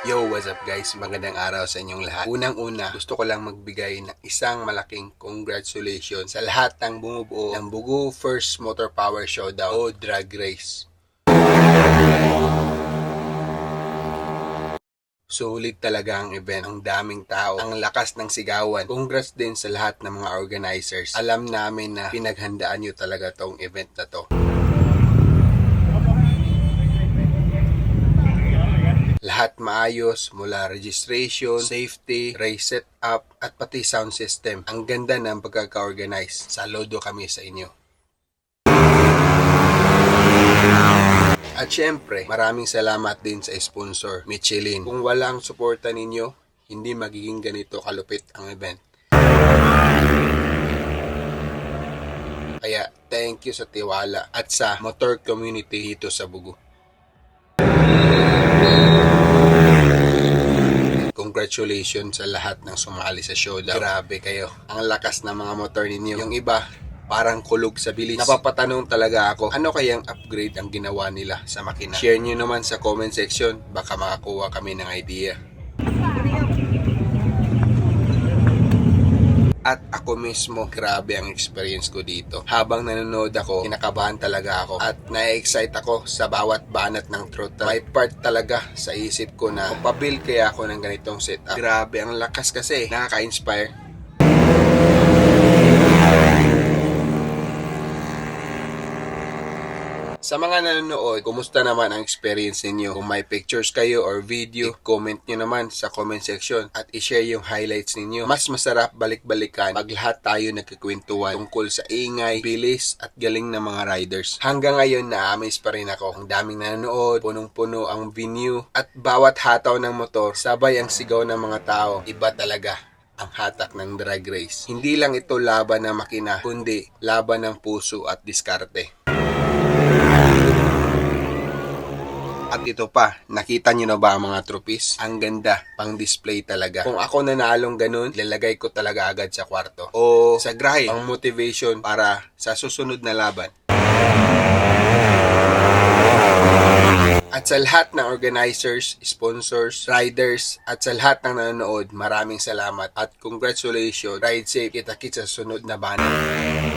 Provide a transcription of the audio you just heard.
Yo, what's up guys? Magandang araw sa inyong lahat. Unang-una, gusto ko lang magbigay ng isang malaking congratulations sa lahat ng bumubuo ng Bugu First Motor Power Showdown o Drag Race. Sulit talaga ang event. Ang daming tao. Ang lakas ng sigawan. Congrats din sa lahat ng mga organizers. Alam namin na pinaghandaan nyo talaga tong event na to. Lahat maayos mula registration, safety, race setup, at pati sound system. Ang ganda ng pagkaka-organize. Saludo kami sa inyo. At syempre, maraming salamat din sa sponsor, Michelin. Kung wala ang suporta ninyo, hindi magiging ganito kalupit ang event. Kaya, thank you sa tiwala at sa motor community dito sa Bugu. Congratulations sa lahat ng sumali sa showdown. Grabe kayo. Ang lakas ng mga motor ninyo. Yung iba, parang kulog sa bilis. Napapatanong talaga ako, ano kayang upgrade ang ginawa nila sa makina? Share nyo naman sa comment section. Baka makakuha kami ng idea. At ako mismo, grabe ang experience ko dito. Habang nanonood ako, kinakabahan talaga ako. At na-excite ako sa bawat banat ng throttle. May part talaga sa isip ko na papabuild kaya ako ng ganitong setup. Grabe, ang lakas kasi. Nakaka-inspire. Sa mga nanonood, kumusta naman ang experience ninyo? Kung may pictures kayo or video, comment nyo naman sa comment section at i-share yung highlights ninyo. Mas masarap balik-balikan pag lahat tayo nagkikwentuhan tungkol sa ingay, bilis at galing ng mga riders. Hanggang ngayon, na-amaze pa rin ako. Ang daming nanonood, punong-puno ang venue at bawat hataw ng motor, sabay ang sigaw ng mga tao. Iba talaga ang hatak ng drag race. Hindi lang ito laban ng makina, kundi laban ng puso at diskarte. At ito pa, nakita nyo na ba ang mga trophies? Ang ganda, pang display talaga. Kung ako nanalong ganun, lalagay ko talaga agad sa kwarto. O sa grahe, ang motivation para sa susunod na laban. At sa lahat ng organizers, sponsors, riders, at sa lahat ng nanonood, maraming salamat at congratulations. Ride safe, kita-kits sa sunod na banat.